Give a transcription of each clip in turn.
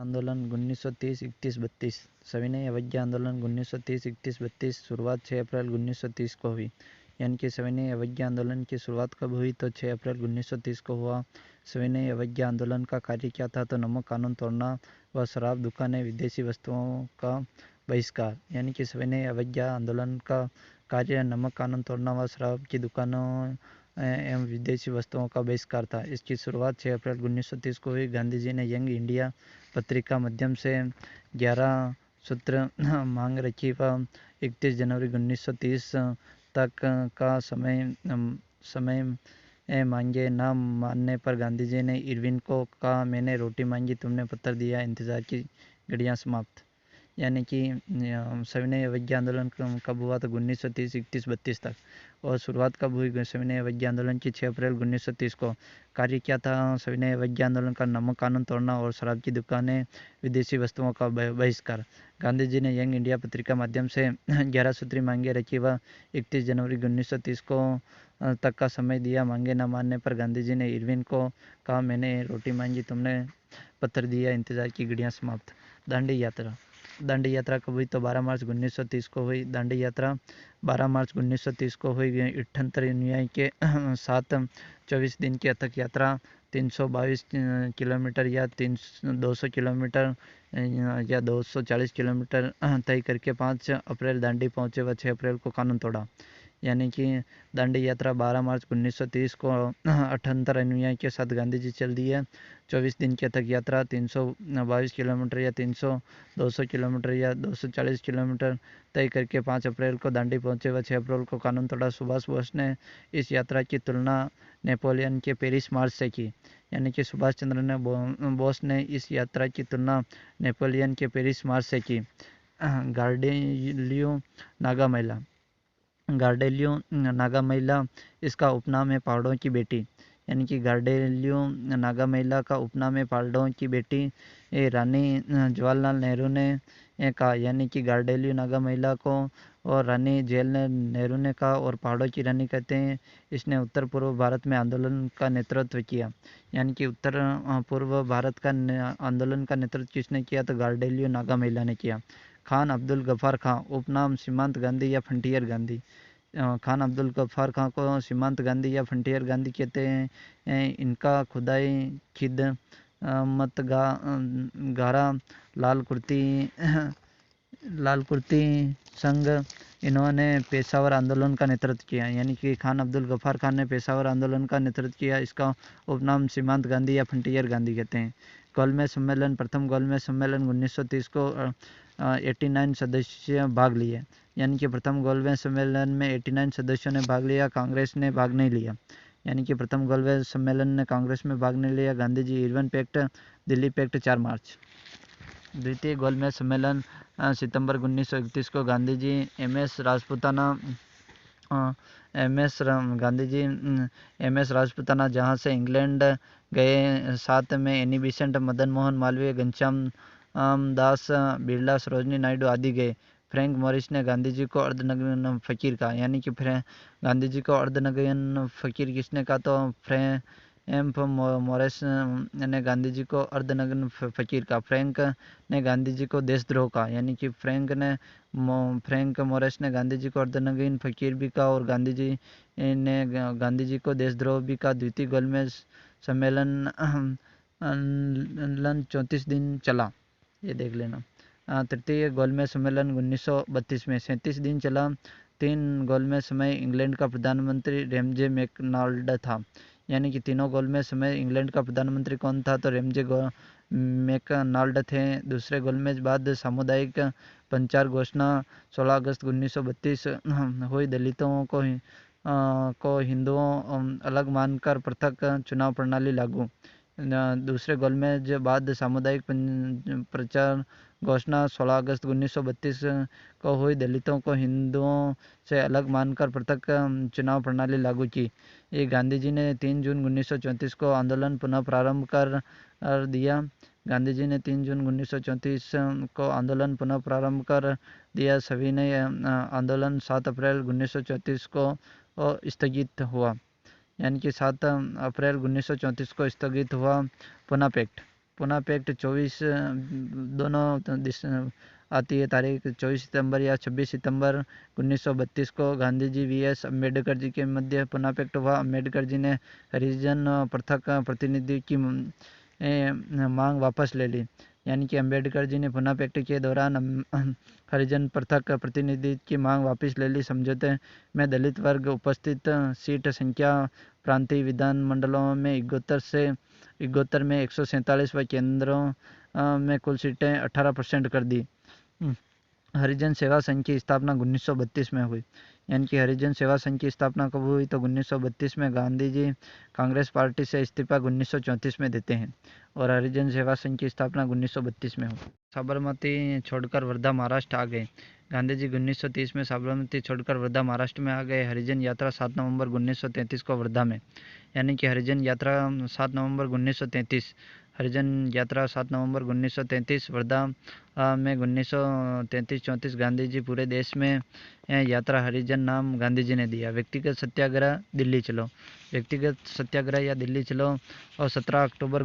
आंदोलन 1930-31-32 सविनय अवज्ञा आंदोलन 1930-31-32 शुरुआत 6 अप्रैल 1930 को हुई। यानी कि सविनय अवज्ञा आंदोलन की शुरुआत कब हुई तो 6 अप्रैल 1930 को हुआ। सविनय अवज्ञा आंदोलन का कार्य क्या था तो नमक कानून तोड़ना व शराब दुकानें विदेशी वस्तुओं का बहिष्कार। यानी कि सविनय अवज्ञा आंदोलन का कार्य नमक कानून तोड़ना व शराब की दुकानों एवं विदेशी वस्तुओं का बहिष्कार था। इसकी शुरुआत 6 अप्रैल 1930 को हुई। गांधी जी ने यंग इंडिया पत्रिका माध्यम से 11 सूत्र मांग रखी व 31 जनवरी 1930 तक का समय मांगे न मानने पर गांधी जी ने इरविन को कहा, मैंने रोटी मांगी, तुमने पत्थर दिया, इंतजार की घड़ियां समाप्त। यानी कि सविनय अवज्ञा आंदोलन कब हुआ तो 1930 31-32 तक। और शुरुआत कब हुई सविनय अवज्ञा आंदोलन की 6 अप्रैल 1930 को। कार्य क्या था सविनय अवज्ञा आंदोलन का नमक कानून तोड़ना और शराब की दुकानें विदेशी वस्तुओं का बहिष्कार। गांधी जी ने यंग इंडिया पत्रिका माध्यम से 11 सूत्री मांगे रखी व 31 जनवरी 1930 को तक का समय दिया। मांगे न मानने पर गांधी जी ने इरविन को कहा, मैंने रोटी मांगी, तुमने पत्थर दिया, इंतजार की घड़ियां समाप्त। दांडी यात्रा। दांडी यात्रा कब हुई तो 12 मार्च 1930 को हुई। दांडी यात्रा 12 मार्च 1930 को हुई। 78 अनुयायी के साथ 24 दिन की अथक यात्रा 322 किलोमीटर या 200 किलोमीटर या 240 किलोमीटर तय करके 5 अप्रैल दांडी पहुंचे व 6 अप्रैल को कानून तोड़ा। यानी कि दांडी यात्रा 12 मार्च 1930 को 78 अनुयायी के साथ गांधी जी चल दिए। 24 दिन की अथक यात्रा 322 किलोमीटर या 200 किलोमीटर या 240 किलोमीटर तय करके 5 अप्रैल को दांडी पहुंचे व 6 अप्रैल को कानून तोड़ा। सुभाष बोस ने इस यात्रा की तुलना नेपोलियन के पेरिस मार्च से की। यानी कि सुभाष चंद्र बोस ने इस यात्रा की तुलना नेपोलियन के पेरिस मार्च से की। गार्डेलियो नागा महिला। गार्डेलियो नागा महिला इसका उपनाम है पहाड़ों की बेटी। यानी कि गार्डेलियो नागा महिला का उपनाम है पहाड़ों की बेटी। रानी जवाहरलाल नेहरू ने कहा। यानी कि गार्डेलियो नागा महिला को और रानी जवाहरलाल नेहरू ने कहा और पहाड़ों की रानी कहते हैं। इसने उत्तर पूर्व भारत में आंदोलन का नेतृत्व किया। यानी कि उत्तर पूर्व भारत का आंदोलन का नेतृत्व किसने किया तो गार्डेलियो नागा महिला ने किया। खान अब्दुल गफ्फार खां उपनाम सीमांत गांधी या फ्रंटियर गांधी। खान अब्दुल गफ्फार खां को सीमांत गांधी या फ्रंटियर गांधी कहते हैं। इनका खुदाई खिद मत गारा लाल कुर्ती संघ इन्होंने पेशावर आंदोलन का नेतृत्व किया। यानी कि खान अब्दुल गफ्फार खान ने पेशावर आंदोलन का नेतृत्व किया। इसका उपनाम सीमांत गांधी या फ्रंटियर गांधी कहते हैं। गोलमेज सम्मेलन। प्रथम गोलमेज सम्मेलन 1930 को 89 सदस्य भाग लिए। यानी कि प्रथम गोलमेज सम्मेलन में 89 सदस्यों ने भाग लिया, कांग्रेस ने भाग नहीं लिया। यानी कि प्रथम गोलमेज सम्मेलन ने कांग्रेस में भाग नहीं लिया। Gandhi ji Irwin pact, Delhi pact 4 मार्च। द्वितीय गोलमेज सम्मेलन सितंबर 1931 को। गांधी जी एम एस राजपुताना जहां से इंग्लैंड गए। साथ में एनी बेसेंट, मदन मोहन मालवीय, घनश्याम दास बिरला, सरोजनी नायडू आदि गए। फ्रैंक मॉरिस ने गांधी जी को अर्धनग्न फकीर कहा। यानी कि गांधी जी को अर्धनग्न फकीर किसने कहा तो फ्रैंक मॉरिस ने गांधी जी को अर्धनग्न फकीर कहा। फ्रैंक ने गांधी जी को देशद्रोह कहा। यानी कि फ्रैंक मॉरिस ने गांधी जी को अर्धनग्न फकीर भी कहा और गांधी जी ने गांधी जी को देशद्रोह भी कहा। द्वितीय गोलमेज सम्मेलन 34 दिन चला, ये देख लेना। तृतीय गोलमेज सम्मेलन 1932 में 37 दिन चला। 3 गोलमेज समय इंग्लैंड का प्रधानमंत्री रैमजे मैकडॉनल्ड था। यानी कि तीनों गोलमेज समय इंग्लैंड का प्रधानमंत्री कौन था तो रैमजे मैकडॉनल्ड थे। दूसरे गोलमेज बाद सामुदायिक पंचार घोषणा 16 अगस्त 1932 हुई। दलितों को हिंदुओं अलग मानकर पृथक चुनाव प्रणाली लागू। दूसरे गोलमेज बाद सामुदायिक प्रचार घोषणा 16 अगस्त 1932 को हुई। दलितों को हिंदुओं से अलग मानकर पृथक चुनाव प्रणाली लागू की। ये गांधी जी ने 3 जून 1934 को आंदोलन पुनः प्रारंभ कर दिया। गांधी जी ने 3 जून 1934 को आंदोलन पुनः प्रारंभ कर दिया। सविनय आंदोलन 7 अप्रैल 1934 को स्थगित हुआ। यानी कि 7 अप्रैल 1934 को स्थगित हुआ। पुनः पैक्ट। पुनः पैक्ट 24 दोनों आती है तारीख 24 सितंबर या 26 सितंबर 1932 को गांधी जी वीएस अम्बेडकर जी के मध्य पुनः पैक्ट हुआ। अम्बेडकर जी ने हरिजन पृथक प्रतिनिधि की मांग वापस ले ली, यानी कि अम्बेडकर जी ने पुनः पैक्ट के दौरान हरिजन पृथक प्रतिनिधि की मांग वापस ले ली। समझौते में दलित वर्ग उपस्थित सीट संख्या प्रांतीय विधानमंडलों में 71 में 147 व केंद्रों में कुल सीटें 18% कर दी। हरिजन सेवा संघ की स्थापना 1932 में हुई, यानी कि हरिजन सेवा संघ की स्थापना कब हुई तो 1932 में। गांधी जी कांग्रेस पार्टी से इस्तीफा 1934 में देते हैं और हरिजन सेवा संघ की स्थापना 1932 में हुई। साबरमती छोड़कर वर्धा महाराष्ट्र आ गए। गांधी जी 1930 में साबरमती छोड़कर वर्धा महाराष्ट्र में आ गए। हरिजन यात्रा 7 नवंबर 1933 को वर्धा में, यानी कि हरिजन यात्रा 7 नवंबर 1933, हरिजन यात्रा 7 नवंबर 1933 वर्धा में 1933-34। गांधी जी पूरे देश में यात्रा हरिजन नाम गांधी जी ने दिया। व्यक्तिगत सत्याग्रह दिल्ली चलो, व्यक्तिगत सत्याग्रह या दिल्ली चलो और 17 अक्टूबर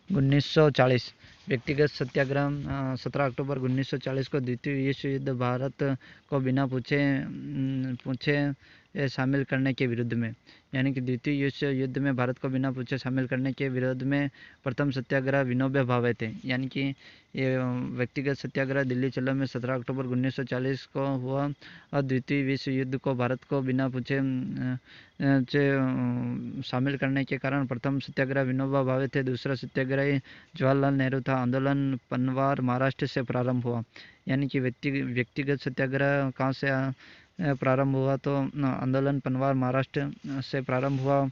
1940 व्यक्तिगत सत्याग्रह 17 अक्टूबर 1940 को द्वितीय विश्व युद्ध भारत को बिना पूछे शामिल करने के विरुद्ध में, यानी कि द्वितीय विश्व युद्ध में भारत को बिना पूछे शामिल करने के विरोध में प्रथम सत्याग्रह विनोबा भावे थे, यानी कि ये व्यक्तिगत सत्याग्रह दिल्ली चलो में 17 अक्टूबर 1940 को हुआ और द्वितीय विश्व युद्ध को भारत को बिना पूछे शामिल करने के कारण प्रथम सत्याग्रह विनोबा भावे थे। दूसरा सत्याग्रह जवाहरलाल नेहरू था। आंदोलन पनवार महाराष्ट्र से प्रारंभ हुआ, यानी कि व्यक्तिगत सत्याग्रह कहाँ से प्रारंभ हुआ तो आंदोलन पनवार महाराष्ट्र से प्रारंभ हुआ।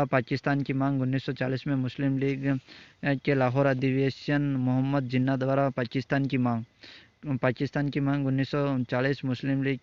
पाकिस्तान की मांग 1940 में मुस्लिम लीग के लाहौर अधिवेशन मोहम्मद जिन्ना द्वारा पाकिस्तान की मांग 1940 मुस्लिम लीग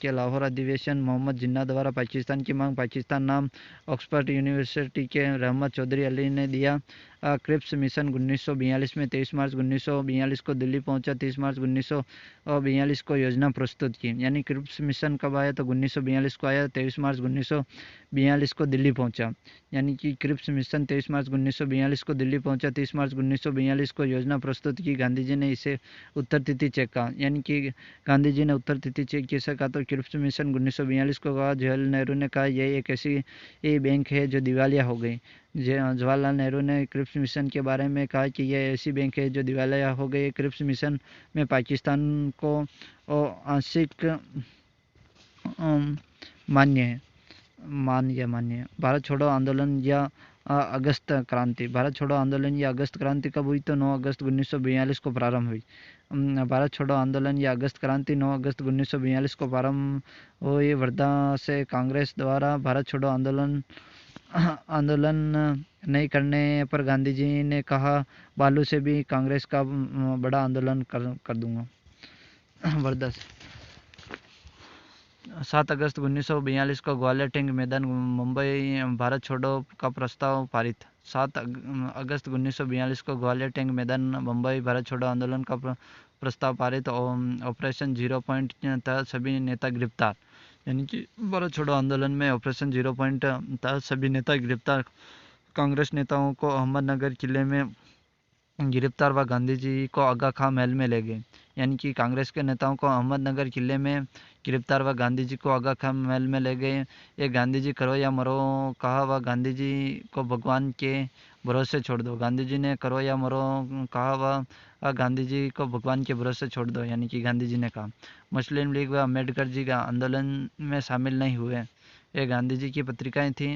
के लाहौर अधिवेशन मोहम्मद जिन्ना द्वारा पाकिस्तान की मांग। पाकिस्तान नाम ऑक्सफोर्ड यूनिवर्सिटी के रहमत चौधरी अली ने दिया। क्रिप्स मिशन 1942 में 23 मार्च 1942 को दिल्ली पहुंचा। 30 मार्च 1942 को योजना प्रस्तुत की, यानी क्रिप्स मिशन कब आया तो 1942 को आया, 23 मार्च 1942 को दिल्ली पहुंचा, यानी कि क्रिप्स मिशन 23 मार्च 1942 को दिल्ली पहुंचा। 30 मार्च 1942 को योजना प्रस्तुत की। गांधी जी ने इसे उत्तर तिथि चेक कहा, यानी कि गांधी जी ने उत्तर तिथि चेक किसे कहा तो क्रिप्स मिशन 1942 को कहा। जवाहरलाल नेहरू ने कहा यह एक ऐसी बैंक है जो दिवालिया हो गई। जवाहरलाल नेहरू ने क्रिप्स मिशन के बारे में कहा कि यह ऐसी बैंक है जो दिवालिया हो गई। क्रिप्स मिशन में पाकिस्तान को आंशिक मान्य है। भारत छोड़ो आंदोलन या अगस्त क्रांति। भारत छोड़ो आंदोलन या अगस्त क्रांति कब हुई तो 9 अगस्त 1942 को प्रारंभ हुई। भारत छोड़ो आंदोलन या अगस्त क्रांति 9 अगस्त 1942 को प्रारंभ हुई। वर्धा से कांग्रेस द्वारा भारत छोड़ो आंदोलन नहीं करने पर गांधी जी ने कहा बालू से भी कांग्रेस का बड़ा आंदोलन कर दूंगा। वर्धा से 7 अगस्त 1942 को ग्वालियर टैंक मैदान मुंबई भारत छोड़ो का प्रस्ताव पारित। 7 अगस्त 1942 को ग्वालियर टैंक मैदान मुंबई भारत छोड़ो आंदोलन का प्रस्ताव पारित। ऑपरेशन 0 पॉइंट तहत सभी नेता गिरफ्तार, यानी कि भारत छोड़ो आंदोलन में ऑपरेशन 0 पॉइंट तहत सभी नेता गिरफ्तार। कांग्रेस नेताओं को अहमदनगर किले में गिरफ्तार व गांधी जी को आगा खां महल में ले गए, यानी कि कांग्रेस के नेताओं को अहमदनगर किले में गिरफ्तार व गांधी जी को आगा खां महल में ले गए। ये गांधी जी करो या मरो कहा व गांधी जी को भगवान के भरोसे छोड़ दो। गांधी जी ने करो या मरो कहा व गांधी जी को भगवान के भरोसे छोड़ दो, यानी कि गांधी जी ने कहा। मुस्लिम लीग व अम्बेडकर जी का आंदोलन में शामिल नहीं हुए। ये गांधी जी की पत्रिकाएं थी।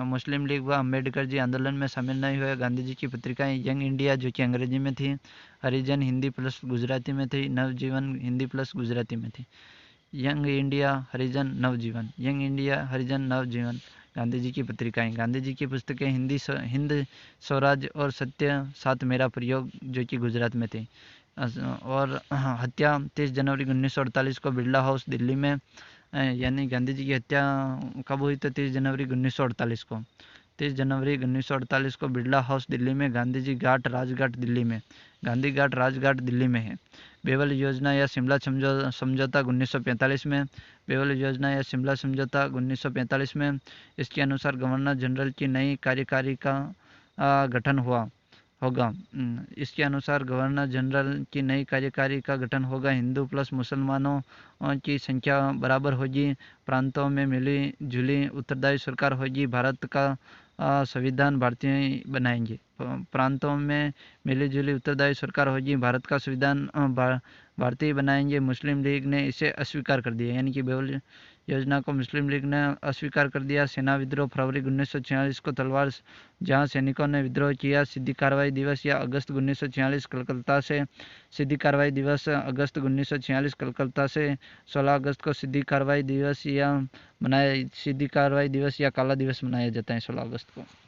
मुस्लिम लीग व अम्बेडकर जी आंदोलन में शामिल नहीं हुए। गांधी जी की पत्रिकाएं यंग इंडिया जो कि अंग्रेजी में थी, हरिजन हिंदी प्लस गुजराती में थी, नवजीवन हिंदी प्लस गुजराती में थी। यंग इंडिया हरिजन नवजीवन, यंग इंडिया हरिजन नवजीवन गांधी जी की पत्रिकाएं। गांधी जी की पुस्तकें हिंद स्वराज और सत्य साथ मेरा प्रयोग जो कि गुजरात में थी। और हत्या 30 जनवरी 1948 को बिरला हाउस दिल्ली में, यानी गांधी जी की हत्या कब हुई तो 30 जनवरी 1948 को। 30 जनवरी 1948 को बिरला हाउस दिल्ली में। गांधी जी घाट राजघाट दिल्ली में, गांधी घाट राजघाट दिल्ली में है। बेवल योजना या शिमला समझौता 1945 में, बेवल योजना या शिमला समझौता 1945 में। इसके अनुसार गवर्नर जनरल की नई कार्यकारी का गठन हुआ होगा। इसके अनुसार गवर्नर जनरल की नई कार्यकारी का गठन होगा। हिंदू प्लस मुसलमानों की संख्या बराबर होगी। प्रांतों में मिली जुली उत्तरदायी सरकार होगी। भारत का संविधान भारतीय बनाएंगे। प्रांतों में मिली जुली उत्तरदायी सरकार होगी। भारत का संविधान भारतीय बनाएंगे। मुस्लिम लीग ने इसे अस्वीकार कर दिया, यानी कि बेवल योजना को मुस्लिम लीग ने अस्वीकार कर दिया। सेना विद्रोह फरवरी 1946 को तलवार जहां सैनिकों ने विद्रोह किया। सीधी कार्रवाई दिवस या अगस्त 1946 कलकत्ता से सीधी कार्रवाई दिवस अगस्त 1946 कलकत्ता से 16 अगस्त को सीधी कार्रवाई दिवस या काला दिवस मनाया जाता है 16 अगस्त को।